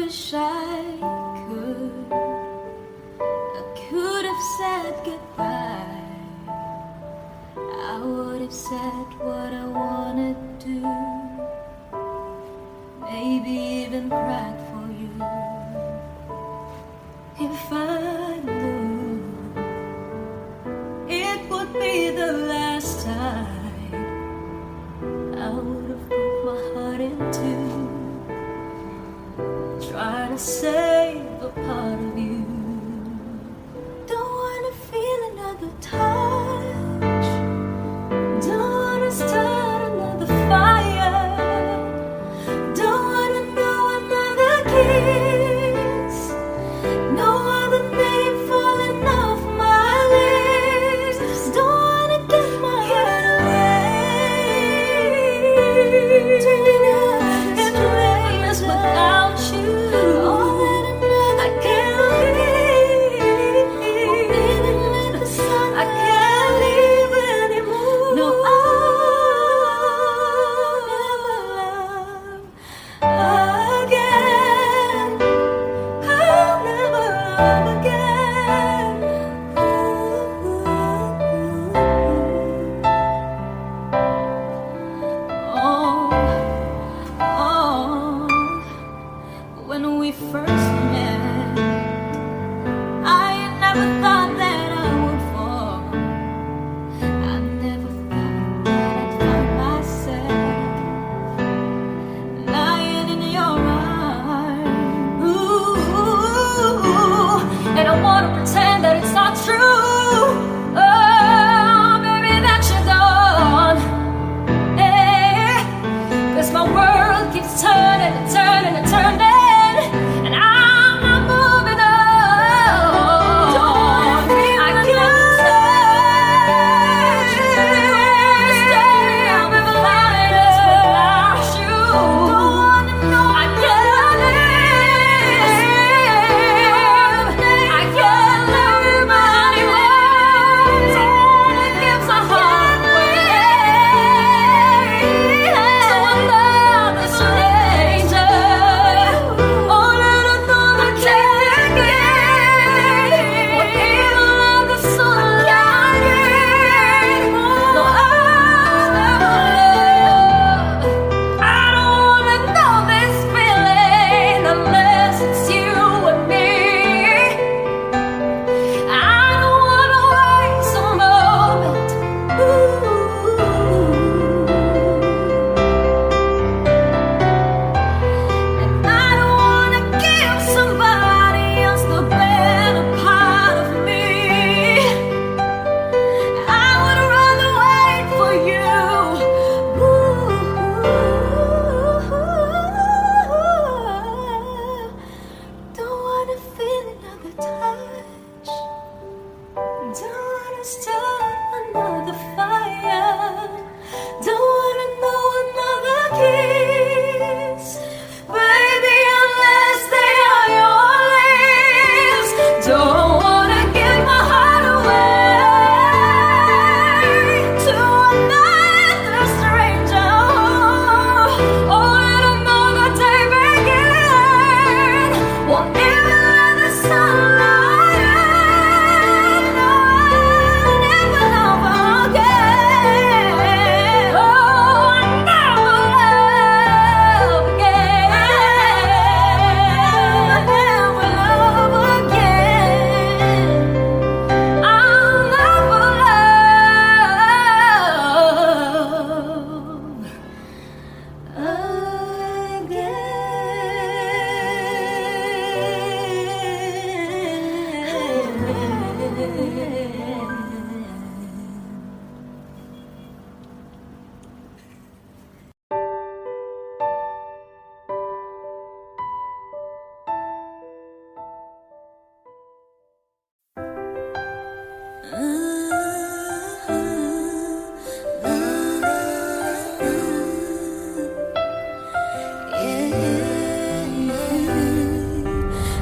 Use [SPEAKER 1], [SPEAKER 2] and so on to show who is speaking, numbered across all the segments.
[SPEAKER 1] wish I could. I could have said goodbye. I would have said what I wanted to. Maybe even cried for you. If I knew it would be the last time, I would have broke my heart in two. Try to save a part of you. Don't wanna feel another touch. Don't wanna start another fire. Don't wanna know another kiss. No other name falling off my lips. Don't wanna give my heart away. It's endless without you. I can't live. I can't live anymore. No, I'll never love again. I'll never love again. Oh, when we first met, I never thought that I would fall. I never thought that I'd find myself lying in your arms. Ooh, and I wanna pretend that it's not true. Oh, baby, that you're gone. Hey, 'cause my world keeps turning and turning and turning, and I'm not moving on. I can't stay up in blindness without you. I can't live. I can't live anymore. Someone gives a heart away to another stranger, or let another take it. What evil of the sunlight? No, I'll never love. I don't wanna know this feeling unless it's you and me. I don't wanna waste a moment. And I don't wanna give somebody else the better part of me. I would rather wait for you. Don't wanna feel another touch. Don't wanna start another fire. Don't wanna know another kiss. Baby, unless they are your lips. Don't wanna give my heart away to another stranger, or let another day begin. Whatever the sunlight, no, I'll never love again. Oh, I'll never love again. I'll never love again. I'll never love again.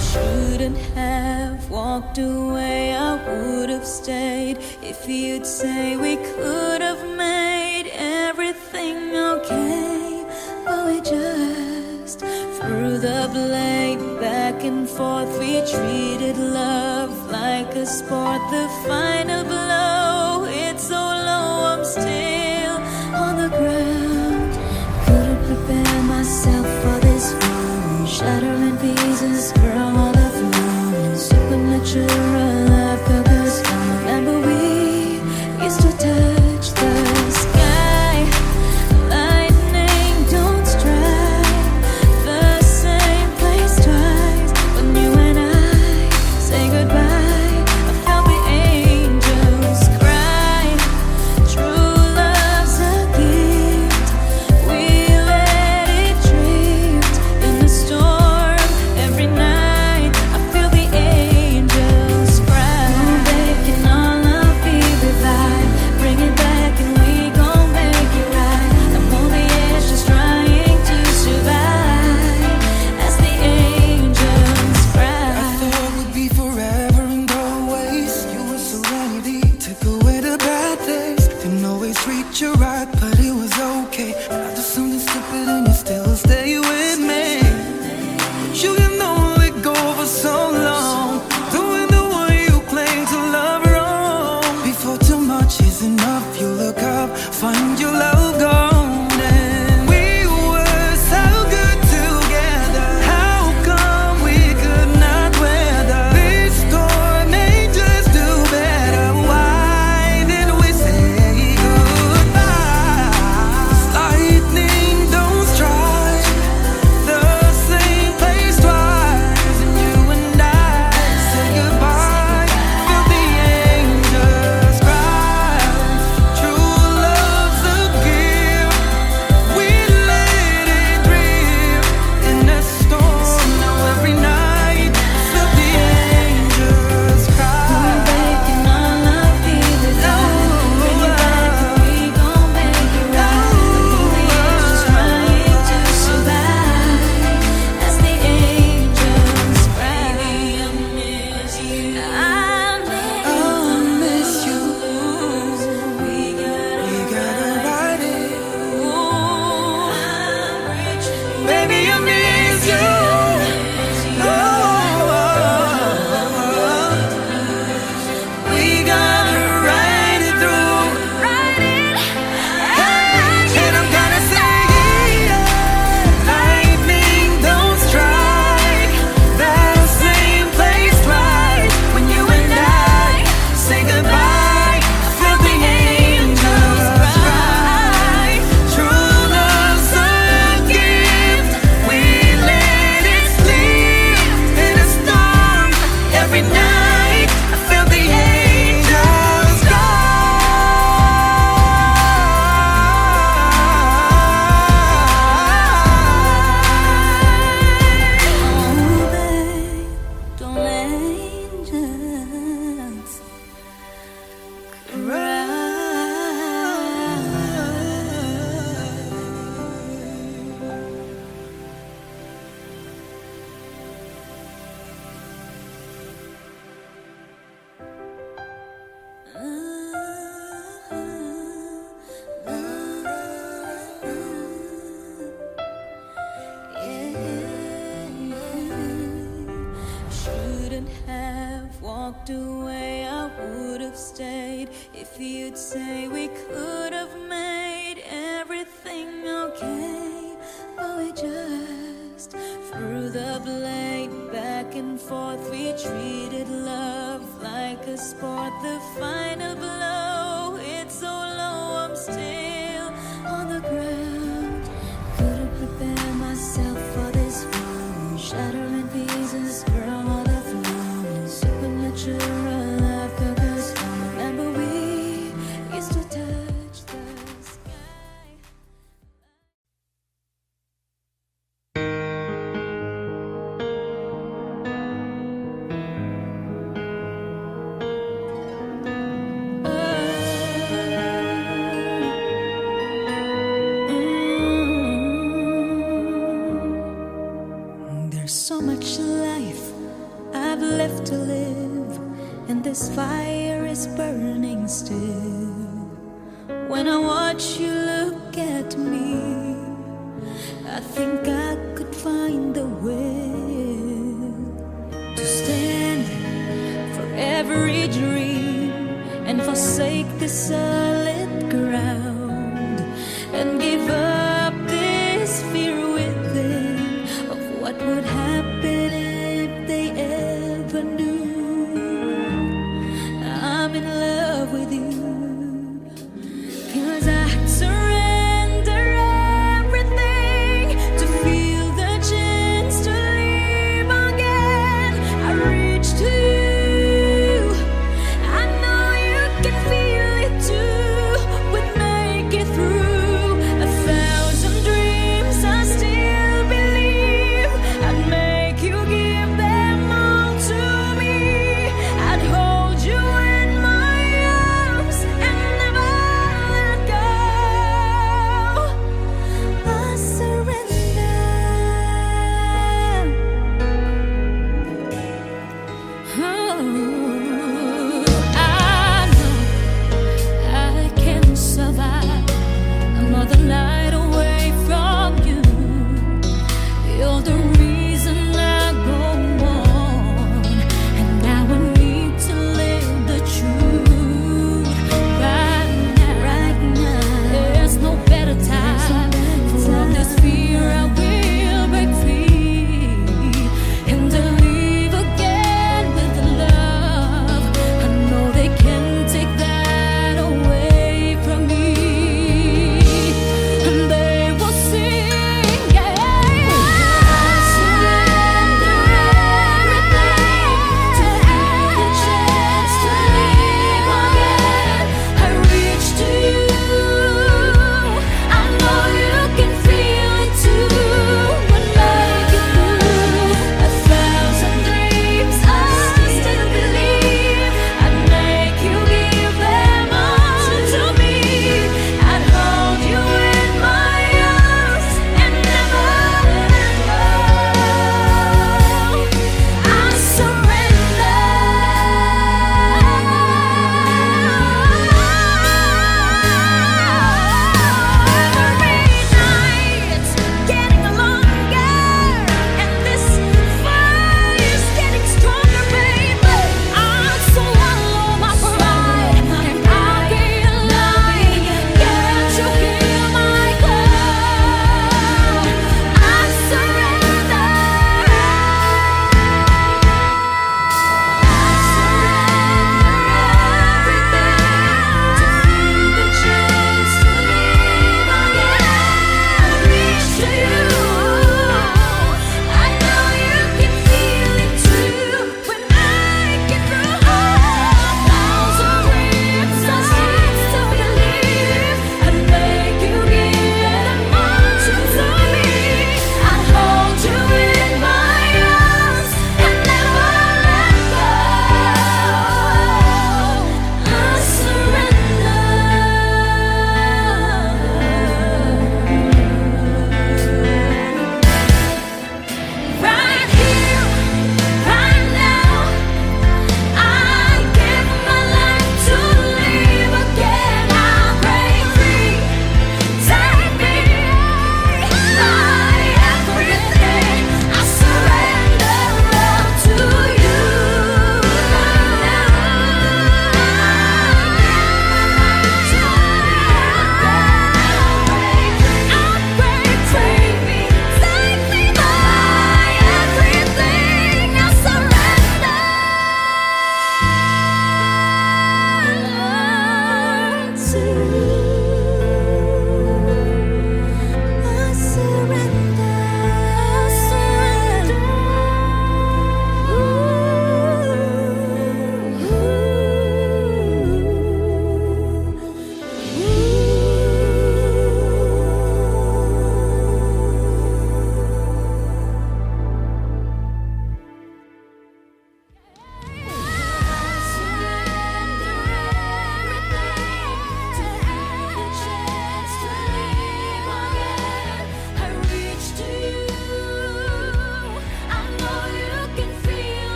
[SPEAKER 1] Shouldn't have walked away, I would have stayed if you'd say we could have made everything okay. But we just threw the blame back and forth. We treated love like a sport. The final blow, it's so low, I'm still on the ground. Couldn't prepare myself for this fall. Shattering pieces from all the floor. Supernatural love, cause I remember we used to touch the sky. Lightning don't strike the same place twice. When you and I say goodbye, I felt the angels cry. True love's a gift, we let it drift in the storm. Every night I feel the angels cry. Making all of be revived, bring it back and we gon' make it right. I'm on the edge just trying to survive as the angels cry.
[SPEAKER 2] I thought we'd be forever and always. You were serenity, took away the bad days. Didn't always treat you right, but it was okay. Now there's something stupid and you still stay with me. But you can only let go for so long, doing the one you claim to love wrong. Before too much is enough, you look up, find your love gone. And we were so good together. How come we could not weather this storm? Ain't just do better. Why did we say goodbye? Lightning don't strike the same place twice. And you and I say goodbye. Feel the angels cry. True love's a gift, we let it drift in the storm. Now every night feel the angels cry.
[SPEAKER 1] Making all of be revived, bring it back and we gon' make it right. I'm on the edge just trying to survive as the angels cry. I miss you.
[SPEAKER 2] Oh, I miss you.
[SPEAKER 1] We
[SPEAKER 2] We gotta ride it.
[SPEAKER 1] gotta
[SPEAKER 2] Baby, I miss you. We gotta ride it through. And I'm gonna say, lightning don't strike the same place twice. When you and I say goodbye, I feel the angels cry. True love's a gift, we let it slip in a storm. Every night I feel the angels
[SPEAKER 1] Oh, babe, don't angels cry. Shouldn't have walked away, I would have stayed if you'd say we could have made everything okay. But we just threw the blame back and forth. We treated love like a sport. The final blow, it's so low, I'm still on the ground. Couldn't prepare myself for this fall. Shattering pieces from all the floor. Supernatural love, cause I remember we used to touch the sky. There's so much life I've left to live, and this fire is burning still. When I watch you look at me, I think I could find the will dream and forsake the solid ground and give up this fear within of what would happen if they ever knew I'm in love with you. 'Cause I'd surrender everything to feel the chance to live again. I reach to you, I know you can feel it too. We'd make it through 1,000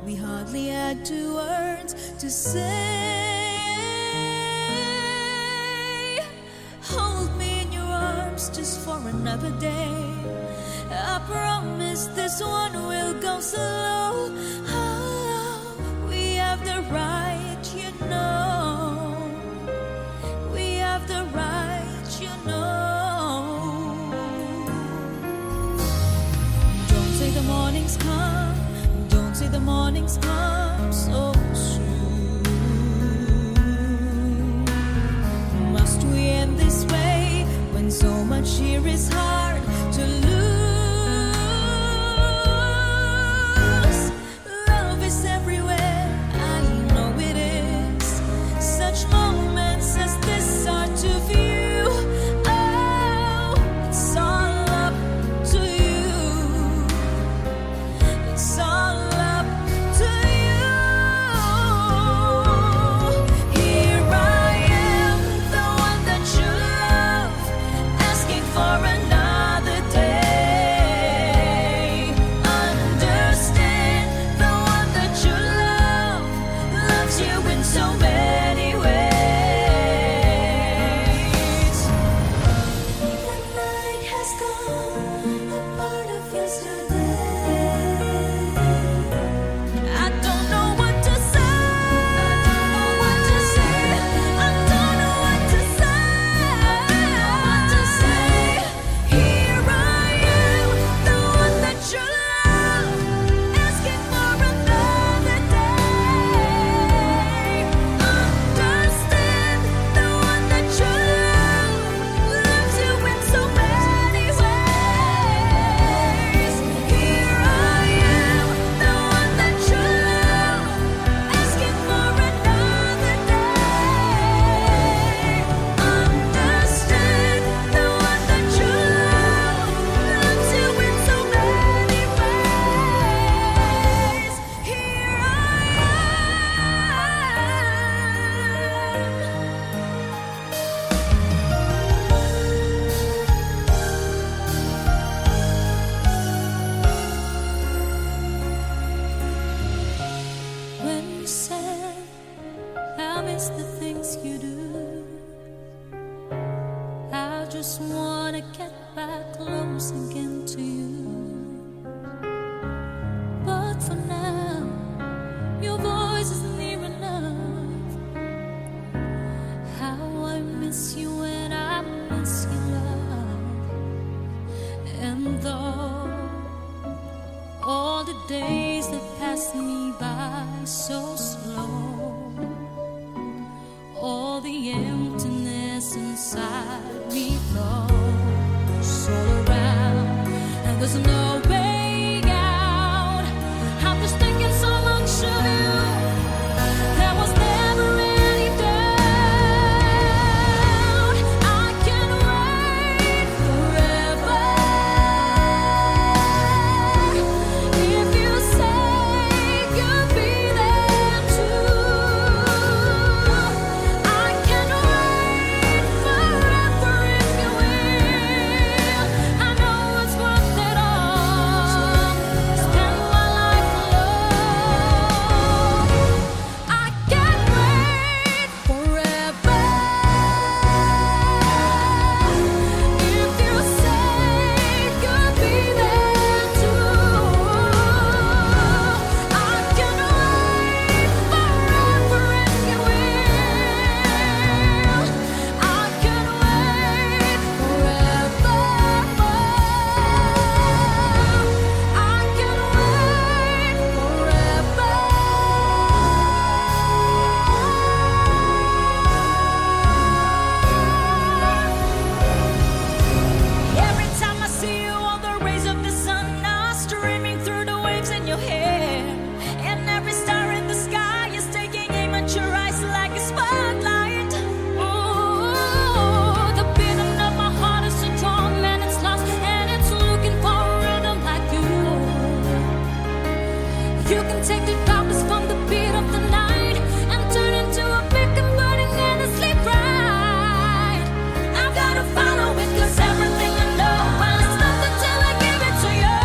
[SPEAKER 3] We hardly had 2 words to say. Hold me in your arms just for another day. I promise this one will go slow. Oh, we have the right, you know. We have the right, you know. Don't say the morning's come. Don't say the morning's come so soon. Must we end this way when so much here is hard to lose? Love is everywhere, I know it is. Such moments as this are to view. Oh, it's all up to you. It's all up to you. Here I am, the one that you love, asking for another day. Understand, the one that you love loves you in so many ways. The night has gone, a part of yesterday. I don't know what to say. I don't know what to say. Here I am, the one that you love, asking for another day. Understand, the one that you love loves you in so many ways. Here I am, the one that you love, asking for another day. Understand, the one that you love loves you in so many ways. Here I am. When you said I miss the things you do, I just wanna get back close again to you. But for now, your voice is near enough. How I miss you and I miss your love. And though all the days that pass me by so slow, all the emptiness inside me flows all around, and there's no way out. I'm just thinking so much of you. There was never any doubt. I can wait forever. If you say you'll be there too, I can wait forever if you will. I know it's worth it all. Spend my life alone. I can wait forever. If you say you'll be there too, I can wait forever if you will. I can wait forever. I can wait forever. Every time I see you, all the rays of the sun are streaming through the waves in your hair, and every star in the sky is taking aim at your eyes like a spotlight. Ooh, the beating of my heart is so strong and it's lost, and it's looking for a rhythm like you. You can take the darkness from the beat of the night and turn into a beacon burning endlessly bright. I've gotta follow it, 'cause everything I know, well, it's nothing till I give it to you.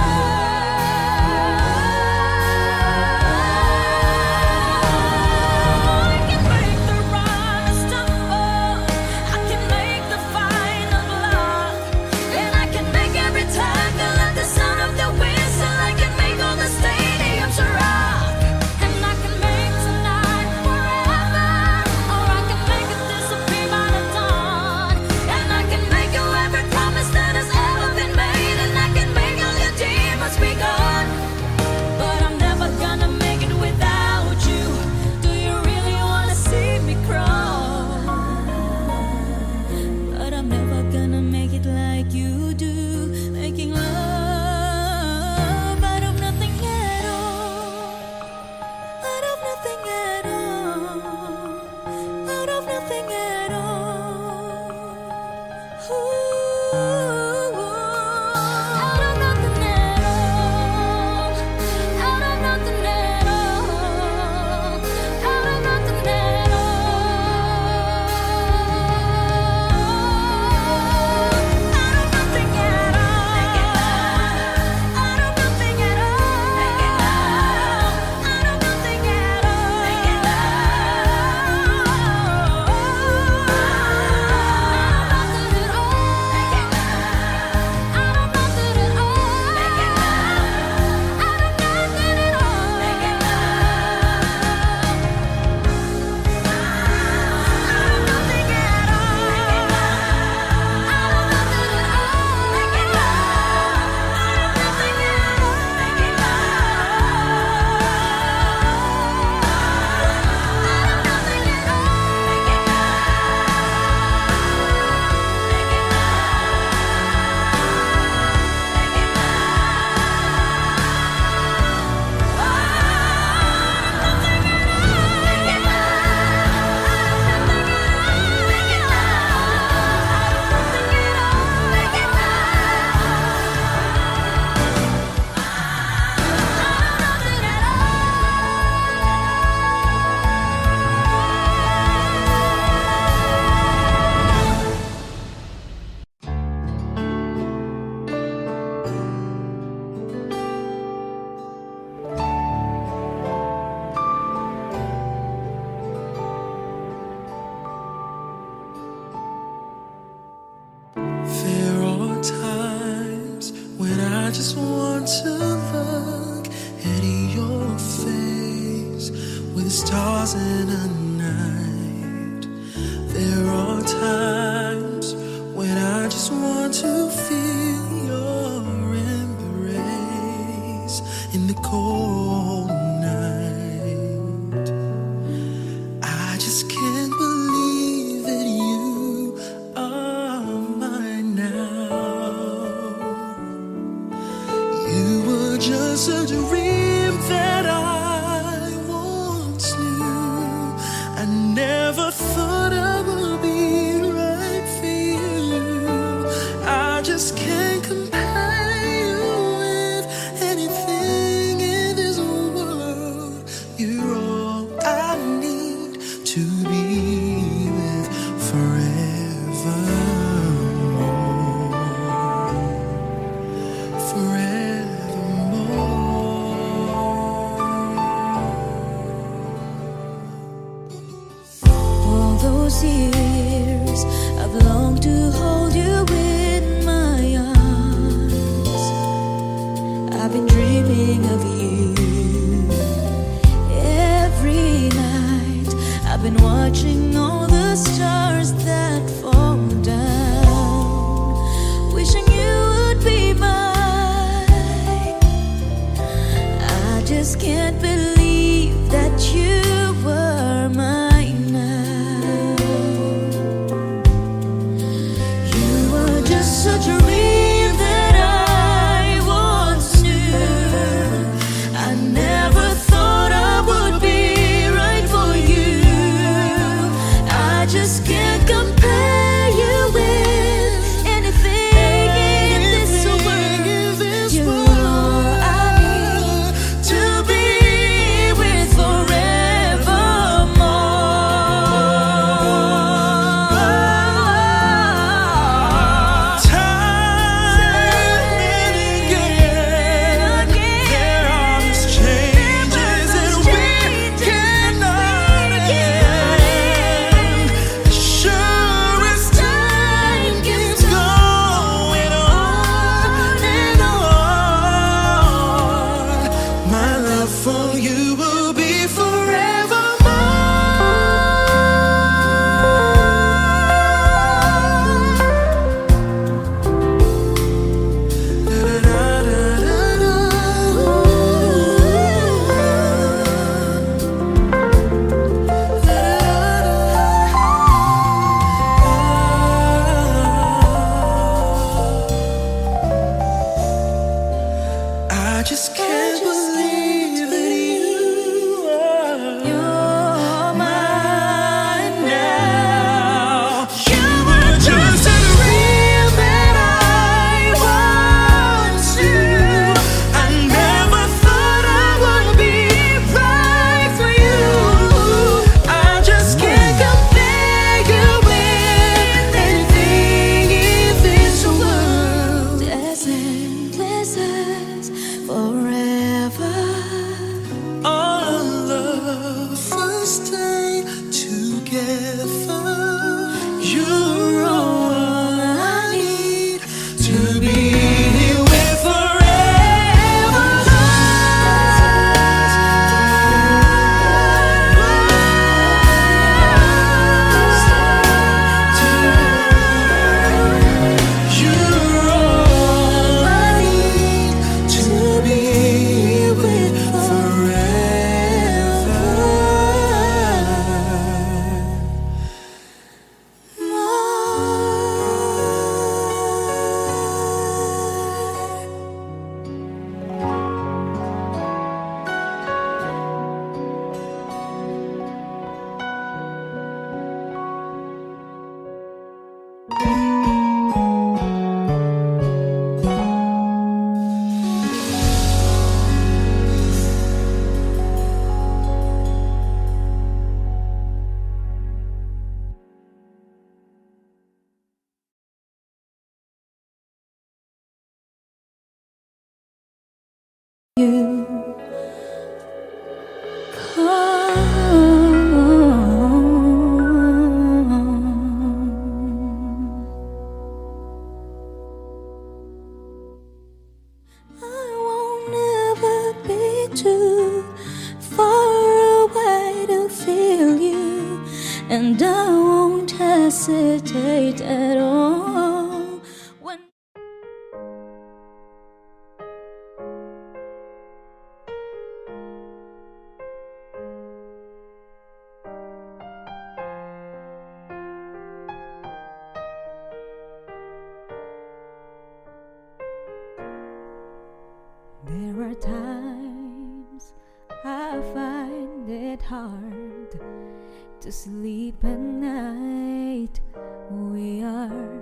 [SPEAKER 2] stars in a night. There are times when I just want to feel your embrace in the cold night. I just can't believe that you are mine now. You were just a dream that I once knew. I never thought I would be right for you. I just can't compare you with anything in this world. You're all I need to be with forevermore.
[SPEAKER 3] All those years I've longed to hold you in my arms. I've been dreaming of you every night. I've been watching all the stars that fall down, wishing you would be mine. I just can't believe that you were mine now. You were just a dream that I once knew. I never thought I would be right for you. I just can't compare you with anything in this world. You're all I need to be with forevermore.
[SPEAKER 2] Time and again, there are these changes that we cannot end. Sure as time keeps going on and on, my love for you will be I just can't believe that you're mine now. You were just a dream that I once knew. I never thought I would be right for you. I just can't compare you with anything in this world.
[SPEAKER 3] As endless as forever.
[SPEAKER 2] All of us stay together. You're all I need to be with forever. You're all I need to be with
[SPEAKER 3] You I won't ever be too far away to and I won't hesitate at all when there are times I find it hard to sleep at night. We are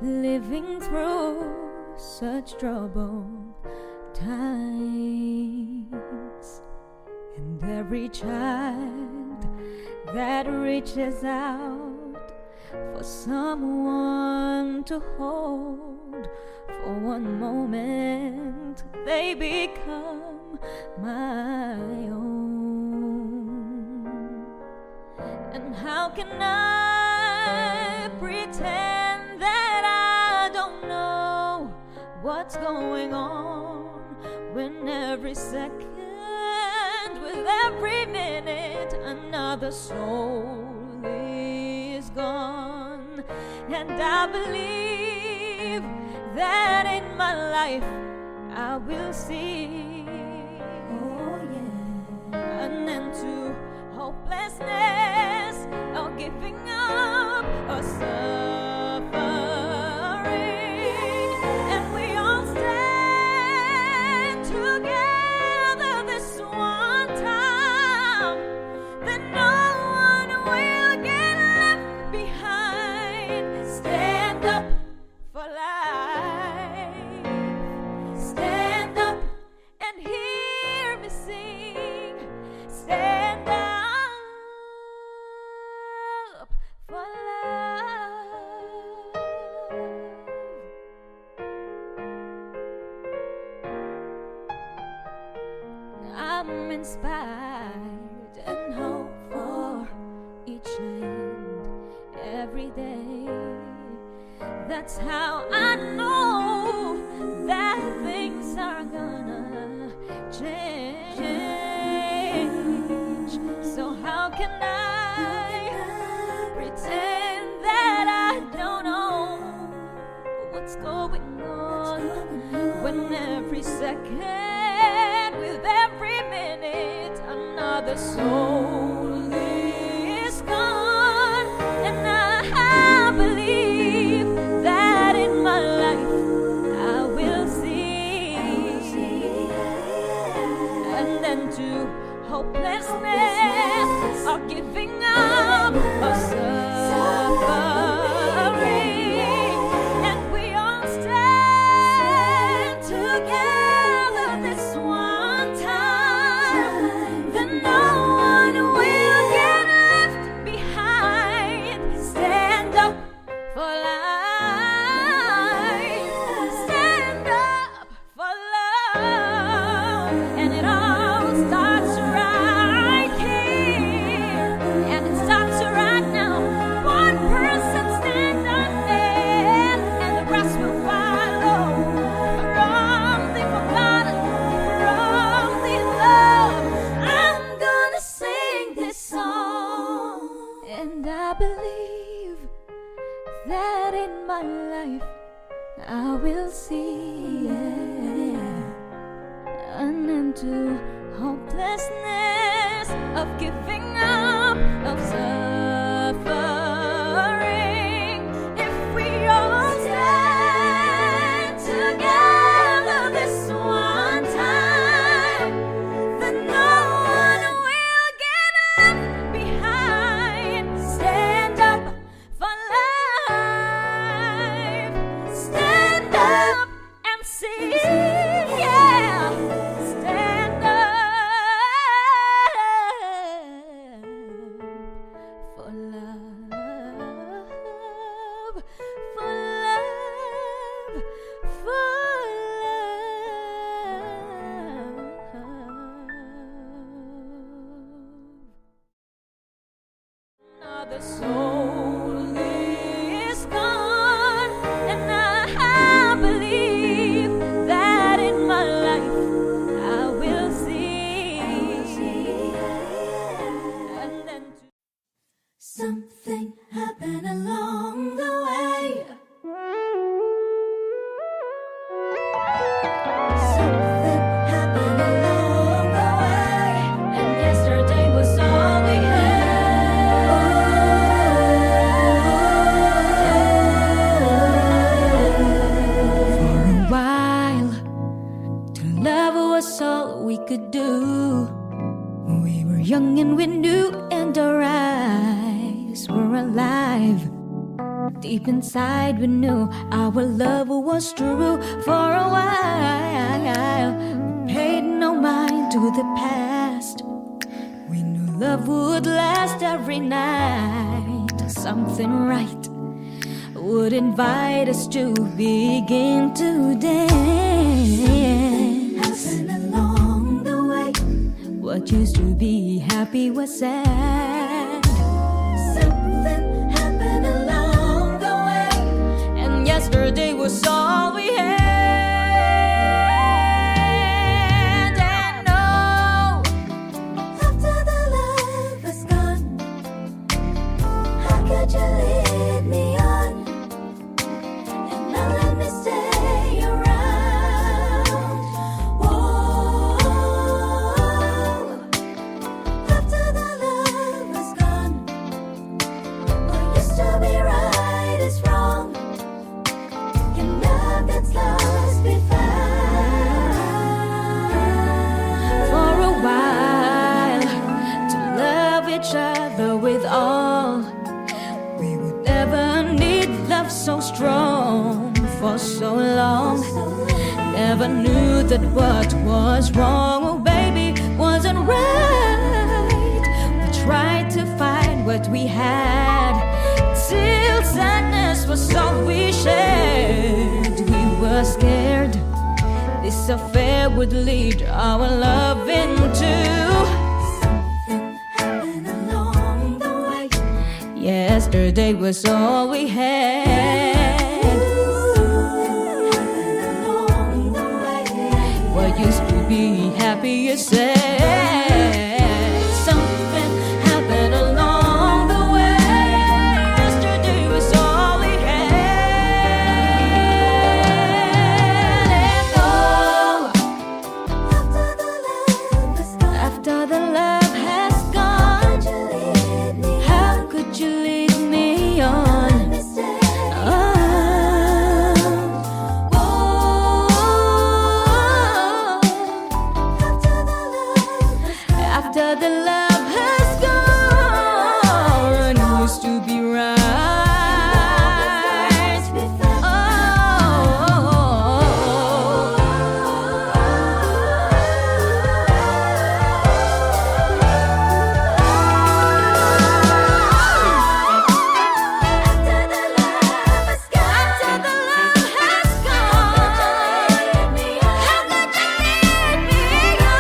[SPEAKER 3] living through such troubled times, and every child that reaches out for someone to hold for one moment, they become my own. And how can I pretend that I don't know what's going on when every second, with every minute, another soul is gone? And I believe that in my life I will see, oh yeah, an end to hopelessness or giving up or suffering. And we all stand together this one time, that no one will get left behind. Stand up for life. Stand up and hear me sing. Stand up for love. I'm inspired and hope for each and every day. That's how I know that things are gonna change. So how can I pretend that I don't know what's going on when every second, with every minute, another soul is gone? And I believe that in my life I will see an end to hopelessness or giving up or suffering. And we all stand together this one time, that no one will get left behind. Stand up for life. Stand up for love. And it all starts right here, and it starts right now. One person stand up there, and the rest will follow. From the forgotten, from the love, I'm gonna sing this song. And I believe that in my life I will see, yeah, an end to hopelessness of giving up, of suffering. If we all stand together this one time, then no one will get left behind. Stand up for life. Stand up and sing, yeah. Stand up Something happened along the way. Something happened along the way.
[SPEAKER 1] And yesterday was all we had. For a while, to love was all we could do. We were young and we knew, and our eyes were alive. Deep inside we knew our love was true. For a while we paid no mind to the past. We knew love would last every night. Something right would invite us to begin to dance.
[SPEAKER 3] Happened along the way.
[SPEAKER 1] What used to be happy was sad.
[SPEAKER 3] Something happened along the way.
[SPEAKER 1] And yesterday was all we had. And no,
[SPEAKER 3] After the love was gone, how could you lead me on and not let me stay around? Whoa. After the love was gone, what used to be right is wrong. Can love that's lost be found?
[SPEAKER 1] for a while, to love each other with all. We would never need love so strong for so long. Never knew that what was wrong, oh baby, wasn't right. We tried to find what we had, till sadness was all we shared. We were scared this affair would lead our love into.
[SPEAKER 3] Something happened along the way.
[SPEAKER 1] Yesterday was all we had.
[SPEAKER 3] Something happened along the way.
[SPEAKER 1] What used to be happy is sad. Something happened along the way. Yesterday was all we had. And oh,
[SPEAKER 3] After the love was gone,
[SPEAKER 1] after the love has gone,
[SPEAKER 3] could you lead me
[SPEAKER 1] how could you lead me on?
[SPEAKER 3] let me stay?
[SPEAKER 1] Oh,
[SPEAKER 3] After the love was
[SPEAKER 1] after the love has gone, used to be right.
[SPEAKER 3] lost be found. After the love was gone,
[SPEAKER 1] After the love has gone,
[SPEAKER 3] lead me on.
[SPEAKER 1] how could you lead me on?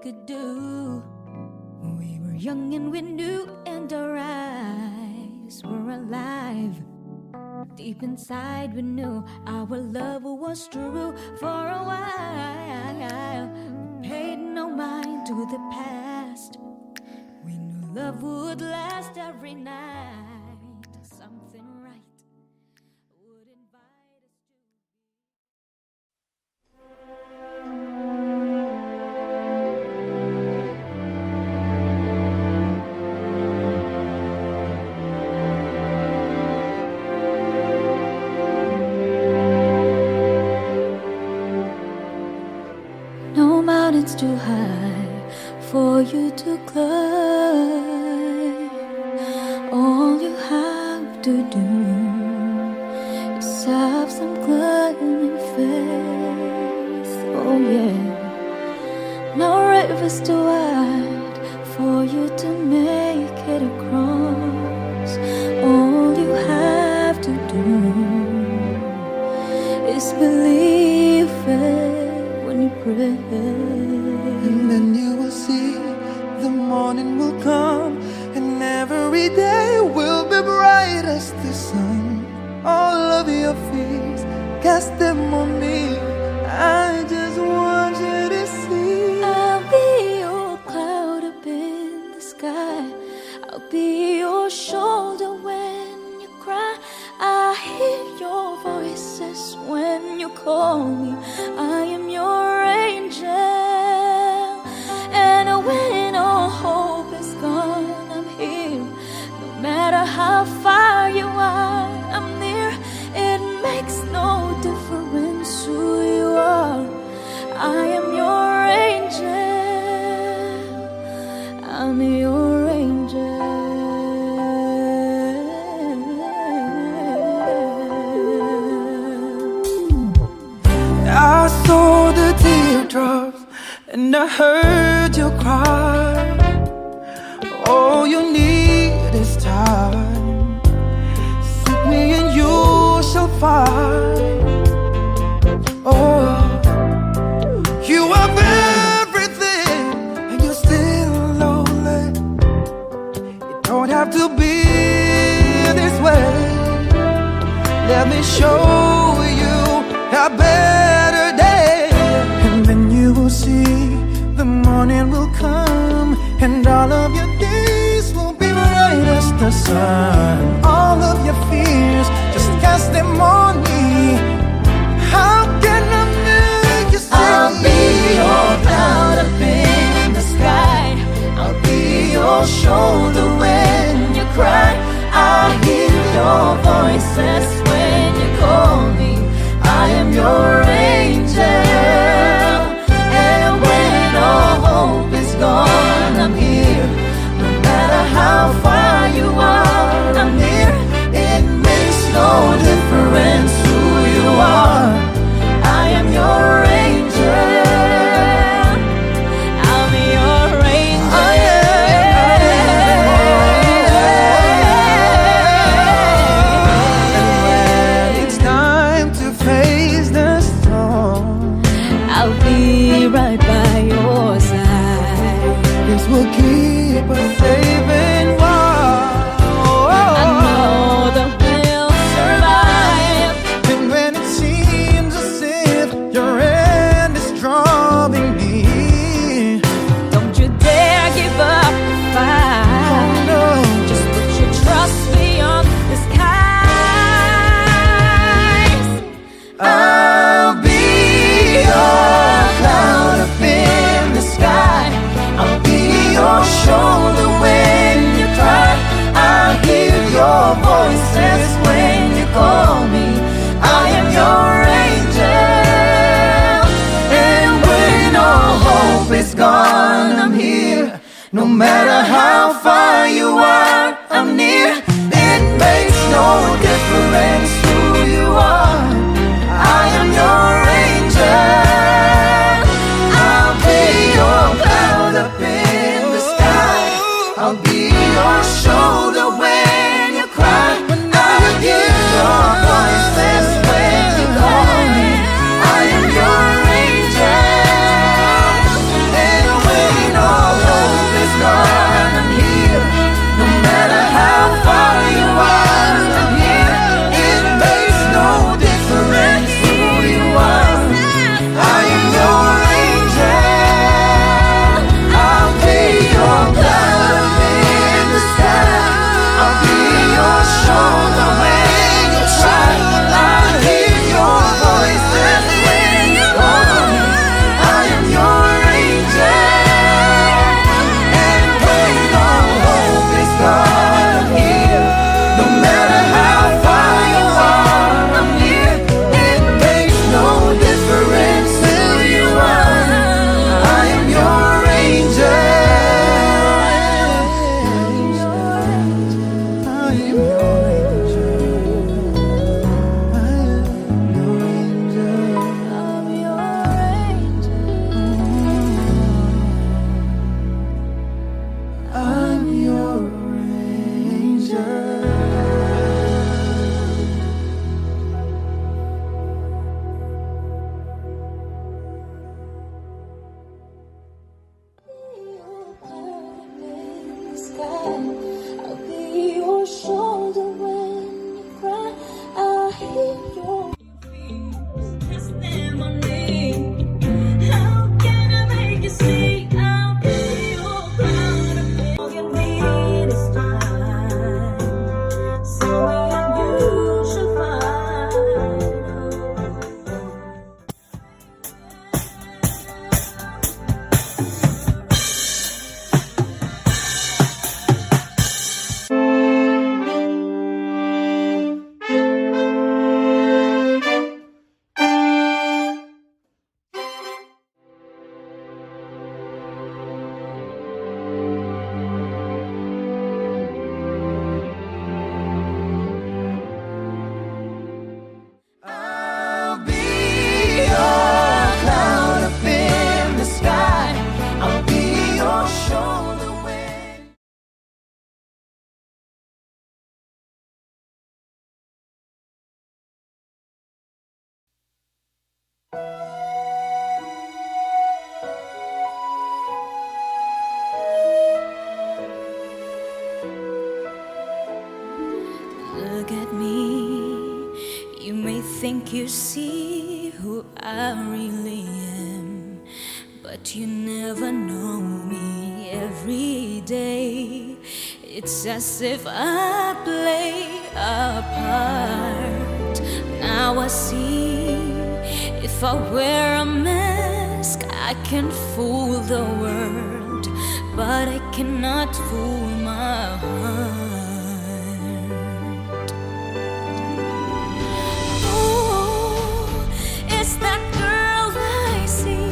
[SPEAKER 3] could do. We were young and we knew, and our eyes were alive. Deep inside we knew our love was true. For a while we paid no mind to the past. We knew love would last every night. Something right would invite us to. No mountain's too high for you to climb. All you have to do is have some climbing faith. Oh yeah. No river's too wide for you to make it across. All you have to do is believe it when you pray.
[SPEAKER 2] And then you will see the morning will come, and every day will be bright as the sun. All of your fears, cast them on me. I just want you to see.
[SPEAKER 3] I'll be your cloud up in the sky. I'll be your shoulder when you cry. I hear your voices when you call me. I am your angel. And when all hope is gone, I'm here. No matter how far you are, I'm near. It makes no difference who you are. I am your angel. I'm your angel.
[SPEAKER 2] I saw the teardrops and I heard you cry. All you need is time. Seek me and you shall find. Oh, you have everything and you're still lonely. It don't have to be this way. Let me show you a better day. And then you will see the morning will come, and all of your days will be bright as the sun. All of your fears, just cast them on me. How can I make you see?
[SPEAKER 3] I'll be your cloud up in the sky. I'll be your shoulder when you cry. I hear your voices when you call me. I am your angel. And when all hope is gone, I'm here. No matter how far you are, I'm near. It makes no difference who you are. I am your angel. I'm your angel.
[SPEAKER 2] Oh, yeah. And when it's time to face the storm,
[SPEAKER 3] I'll be right by your side.
[SPEAKER 2] this will keep us safe and warm.
[SPEAKER 3] I know that we'll survive.
[SPEAKER 2] And when it seems as if your end is drawing near,
[SPEAKER 3] Don't you dare give up the
[SPEAKER 2] oh
[SPEAKER 3] fight.
[SPEAKER 2] no,
[SPEAKER 3] Just put your trust beyond the skies.
[SPEAKER 2] I'll be your
[SPEAKER 3] Cloud up in the sky. I'll be your shoulder when you cry. I hear your voices when you call me. I am your angel. And when all hope is gone, I'm here. No matter how far you are, I'm near. It makes no difference who you are. I am your angel. I'll be your cloud up in the sky. I'll be your shoulder when you cry. I hear your voices when you call me. I am your angel. And when see who I really am, but you never know me every day. It's as if I play a part. Now I see, if I wear a mask, I can fool the world, but I cannot fool my heart. Oh, it's that girl I see,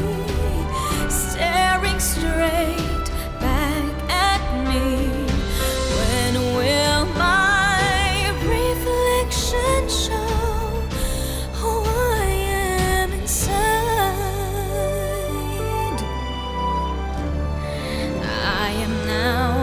[SPEAKER 3] staring straight back at me. When will my reflection show who I am inside? I am now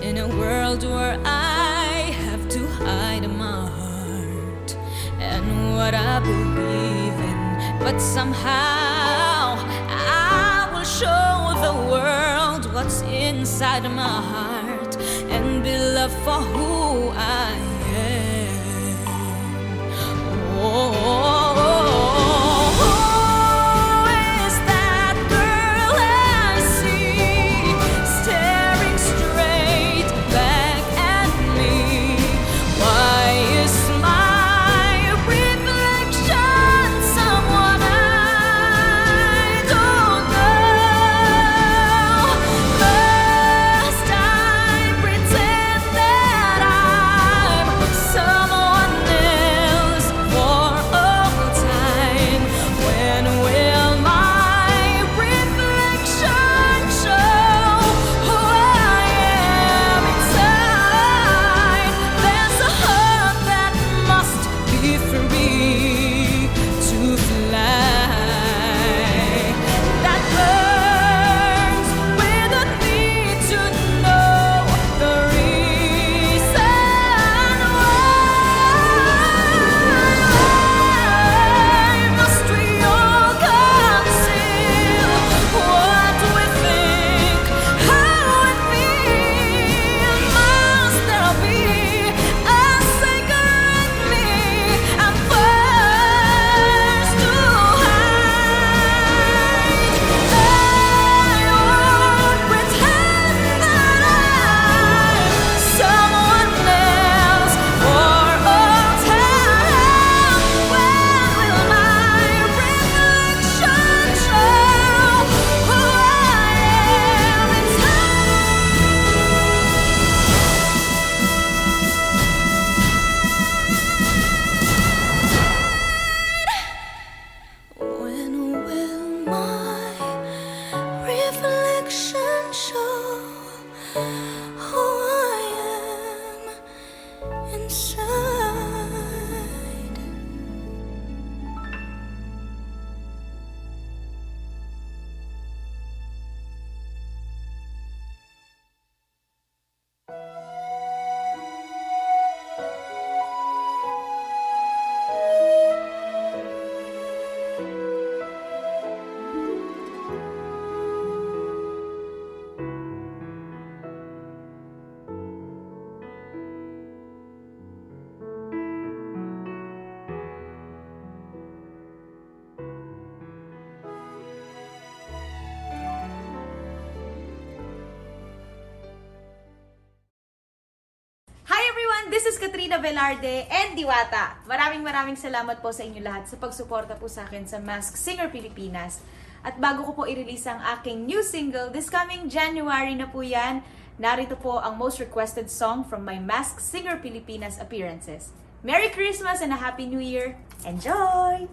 [SPEAKER 3] in a world where I have to hide my heart and what I believe in, but somehow I will show the world what's inside my heart and be loved for who I am. Is that girl I see, staring straight back at me? Why is my reflection someone I don't know? Must I pretend that I'm someone else for all time? When will my reflection show who I am inside? There's a heart that must be free to fly, that burns with a need to know the reason why. Must we all conceal what we think, how we feel? Must there be a secret me and first to hide? I won't pretend that I'm someone else for all time. When will my reflection show who I am inside? When will my reflection show who I am inside?
[SPEAKER 4] Hi everyone! This is Katrina Velarde and Diwata. Maraming salamat po sa inyo lahat sa pagsuporta po sa akin sa Mask Singer Pilipinas. At bago ko po i-release ang aking new single, this coming January na po yan, narito po ang most requested song from my Mask Singer Pilipinas appearances. Merry Christmas and a Happy New Year! Enjoy!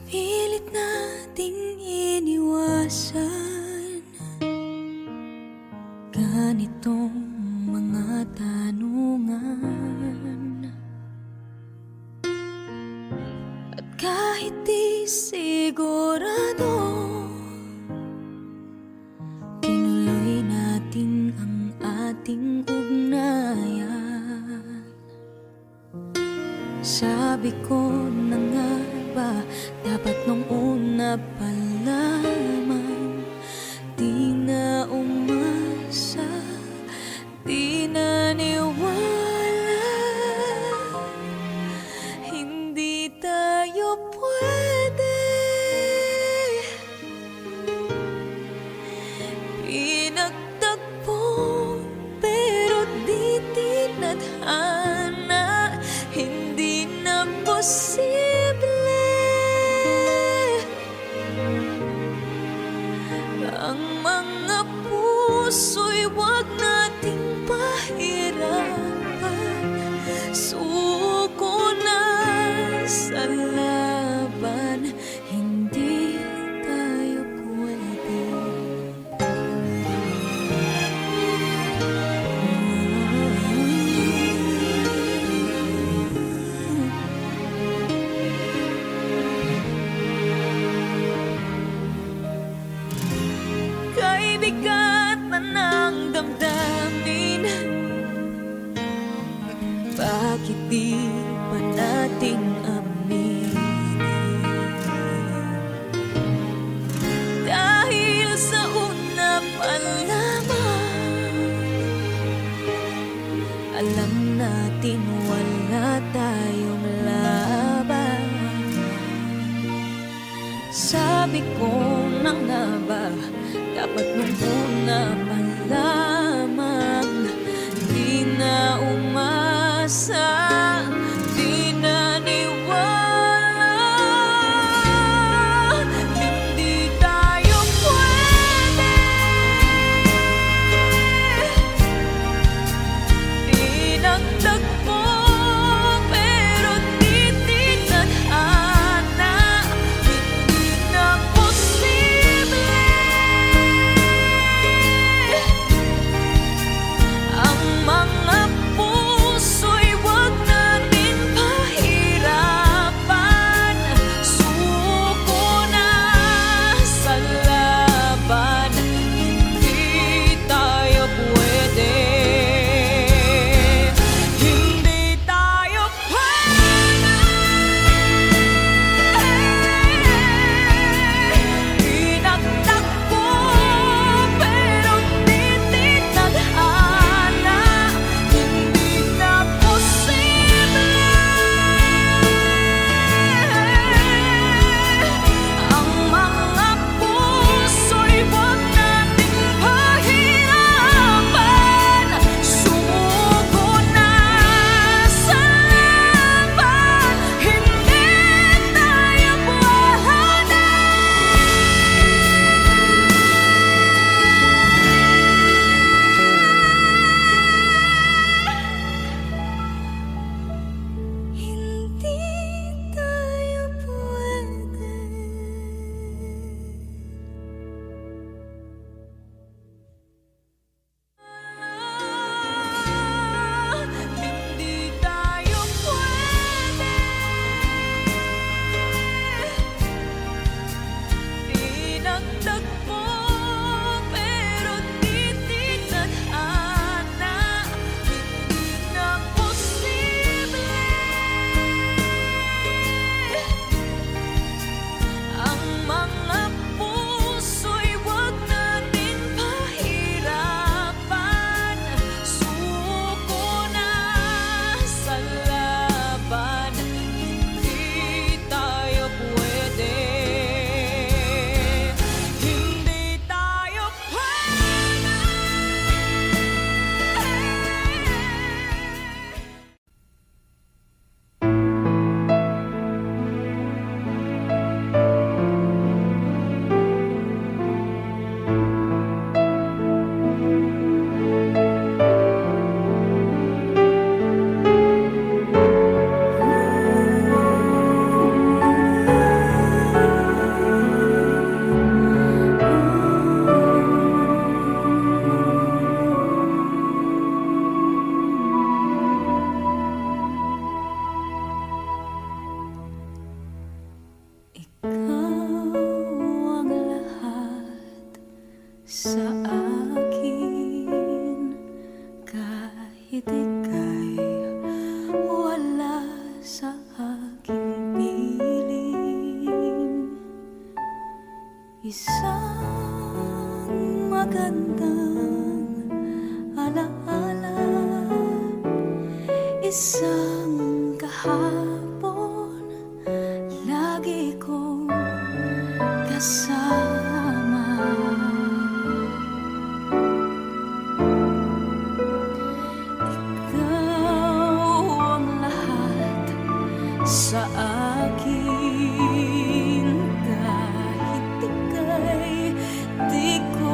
[SPEAKER 3] Pilit nating iniwasan ganitong mga tanungan, at kahit di sigurado, tinuloy natin ang ating ugnayan. Sabi ko na nga Ang mga puso'y wag nating pahirapan. Suko na sa laban, hindi tayo pwede. Kay bigat na ng damdamin, bakit di pa nating aminin? Dahil sa una pa lamang, alam natin wala tayong laban. Sabi ko na nga ba, dapat nung una pa lamang, di na umasa, di na niwala. Hindi tayo pwede, pinagtagpo pero di tinadhana. Hindi na posible ang mga puso'y wag natin pahirapan. Suko na sa laban, hindi tayo pwede. Hindi tayo pwede, pinagtakbo pero di tinadhana. Hindi na posible ang mga puso'y wag nating pahirapan. Sumuko na sa laban, hindi tayo pwede. Hindi tayo pwede. Hindi tayo pwede, pinagtagpo pero di tinadhana. Hindi na posible ang mga puso'y wag natin pahirapan. Suko na sa laban, hindi tayo pwede. Hindi tayo pwede. Ikaw ang lahat sa akin, kahit ika'y wala sa aking piling. Isang magandang alaala, isang kahapon, lagi kong kasama. Ikaw ang lahat sa akin, kahit ika'y di ko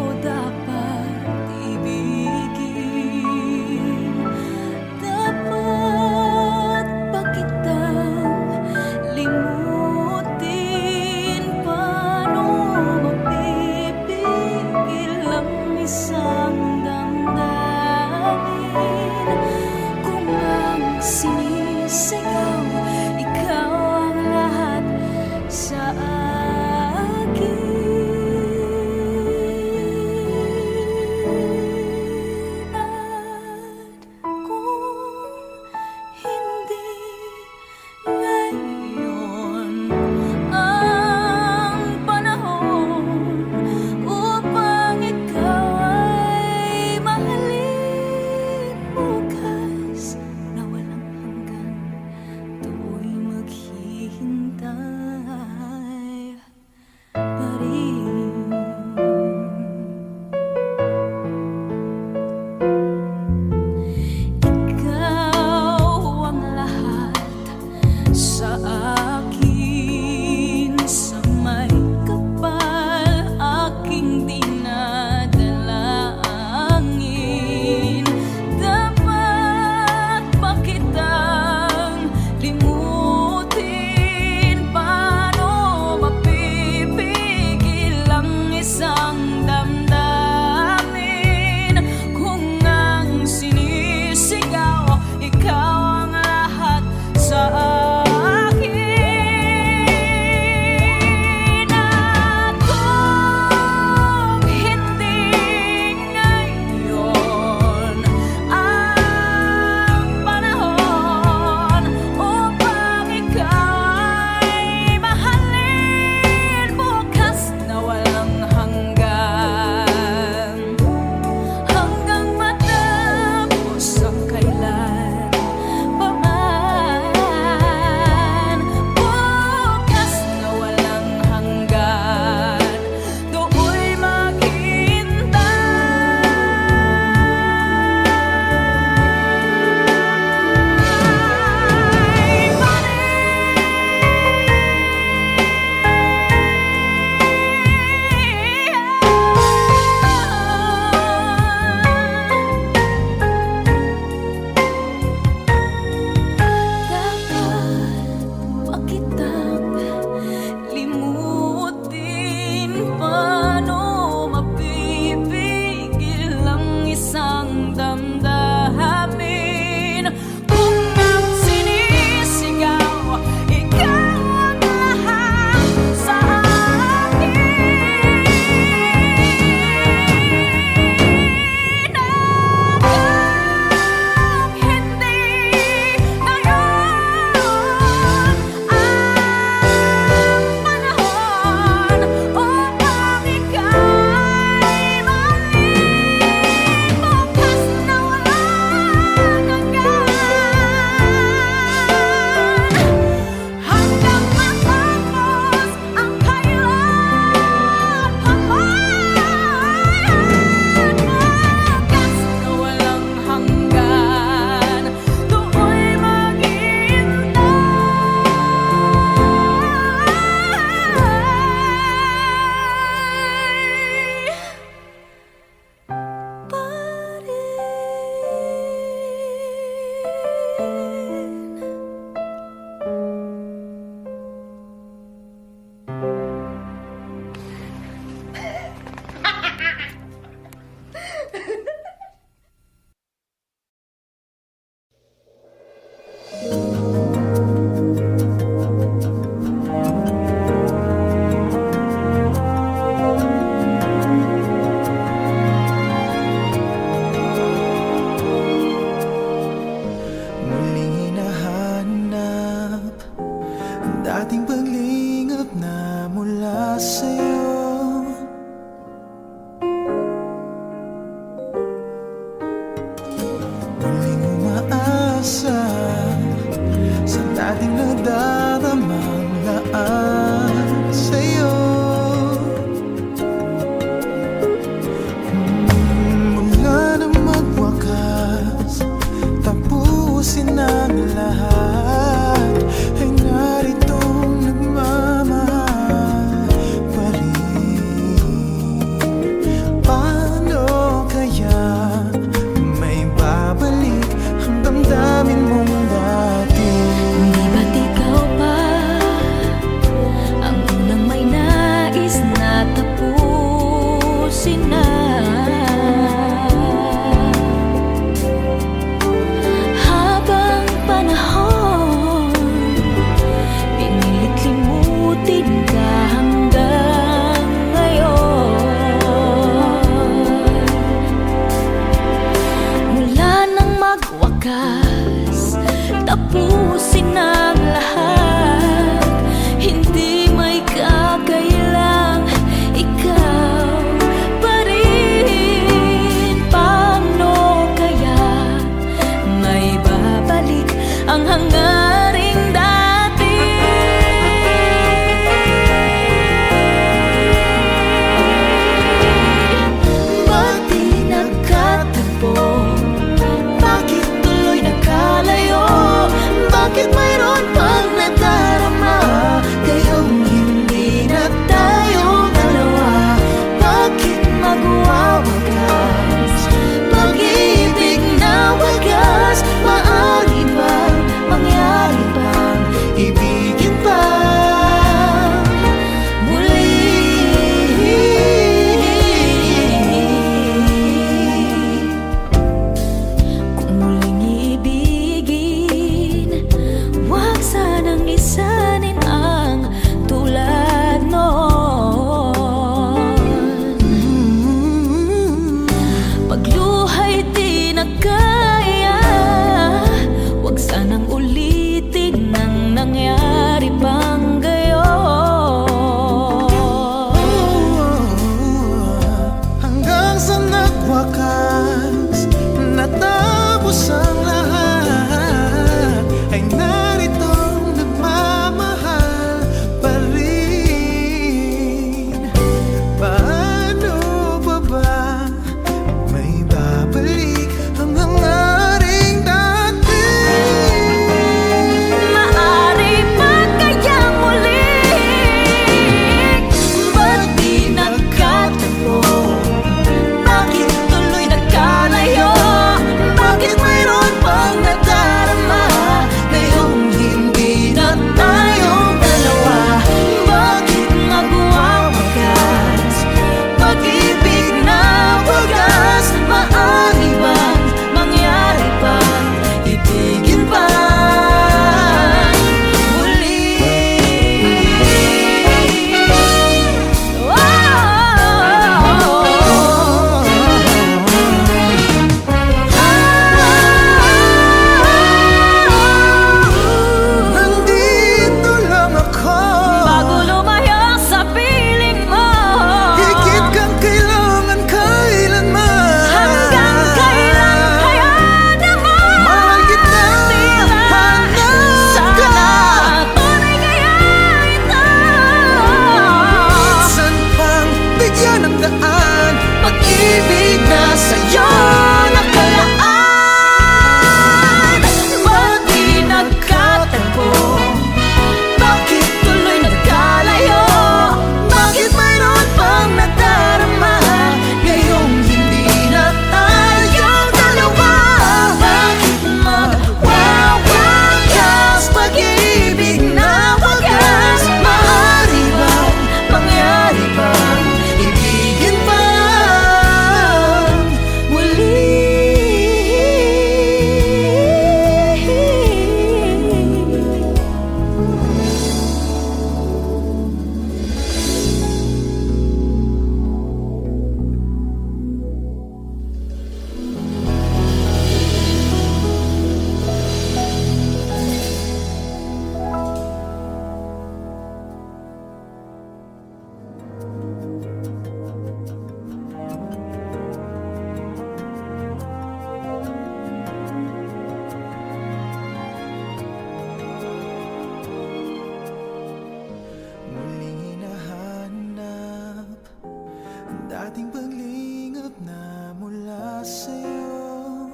[SPEAKER 2] ating paglingap na mula sa'yo.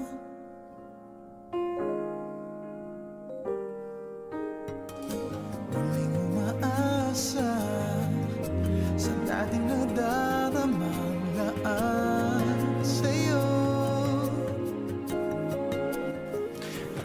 [SPEAKER 2] Muling umaasa sa dating nadaramang laan sa'yo.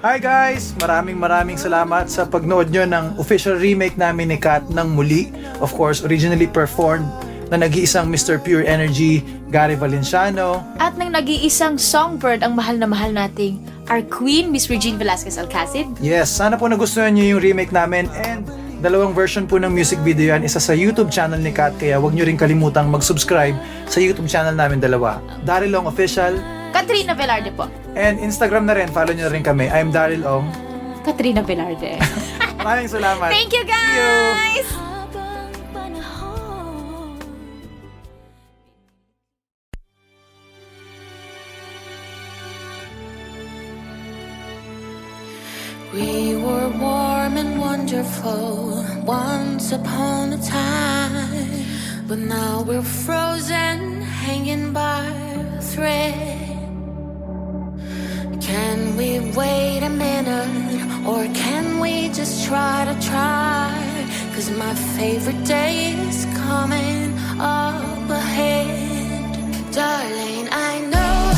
[SPEAKER 5] Hi guys! Maraming salamat sa pagnood nyo ng official remake namin ni Kat ng Muli. Of course, originally performed na nag-iisang Mr. Pure Energy, Gary Valenciano.
[SPEAKER 4] At nang nag-iisang songbird ang mahal na mahal nating our queen, Miss Regine Velasquez Alcacid.
[SPEAKER 5] Yes, sana po nagustuhan nyo yung remake namin and dalawang version po ng music video yan. Isa sa YouTube channel ni Kat, kaya wag nyo rin kalimutang mag-subscribe sa YouTube channel namin dalawa. Daryl Ong Official.
[SPEAKER 4] Katrina Velarde po.
[SPEAKER 5] And Instagram na rin, follow nyo rin kami. I'm Daryl Ong.
[SPEAKER 4] Katrina Velarde.
[SPEAKER 5] Maraming salamat.
[SPEAKER 4] Thank you
[SPEAKER 5] See you.
[SPEAKER 4] guys!
[SPEAKER 3] Habang panahon. We were warm and wonderful once upon a time, but now we're frozen, hanging by a thread. Can we wait a minute, or can we just try to try? 'Cause my favorite day is coming up ahead. Darling, I know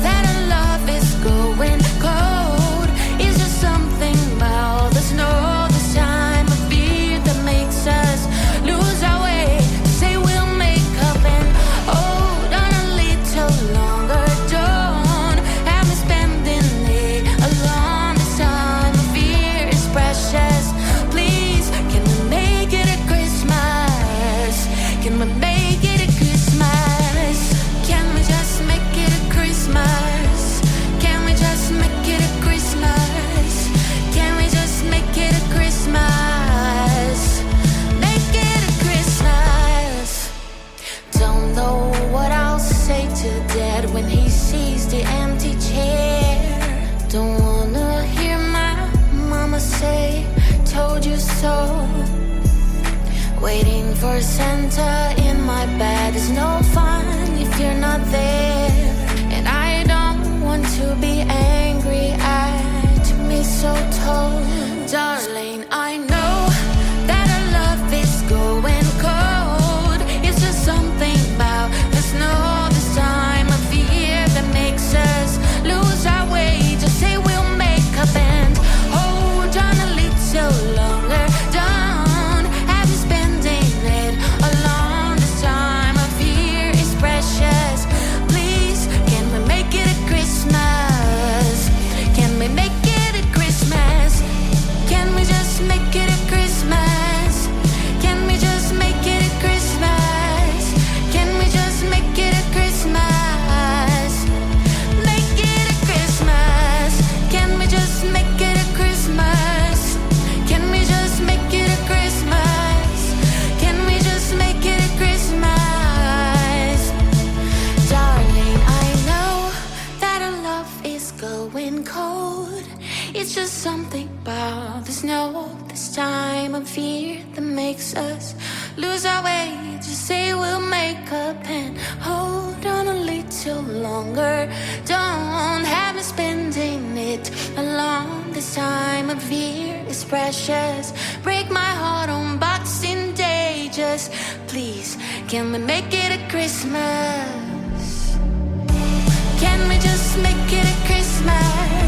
[SPEAKER 3] that our love is going cold. Is there something about the snow this time of year that makes us lose our way? Say we'll make up and hold on a little longer. Don't have me spending it alone. This time of year is precious. Please, can we make it a Christmas? Can we make it a Christmas? Can we just make it a Christmas? Can we just make it a Christmas? Can we just make it a Christmas? Make it a Christmas. Don't know what I'll say to Dad when he sees the empty chair. Don't wanna hear my mama say, told you so. Waiting for Santa in my bed is no fun if you're not there. And I don't want to be angry at mistletoe. Darling, I know that our love is going cold. It's just something about the snow this time of year that makes us lose our way. Just say we'll make up and hold on a little longer. Don't have you spending it alone. This time of year is precious. Please, can we make it a Christmas? Can we make it a Christmas? Can we just make it a Christmas? Can we just make it a Christmas? Can we just make it a Christmas? Make it a Christmas. Can we just make it a Christmas? Can we just make it a Christmas? Can we just make it a Christmas? Darling, I know that our love is going cold. It's just something about the snow this time of year that makes us lose our way. Just say we'll make up and hold on a little longer. Don't have me spending it alone. This time of year is precious. Break my heart on Boxing Day. Just please, can we make it a Christmas? Can we just make it a Christmas?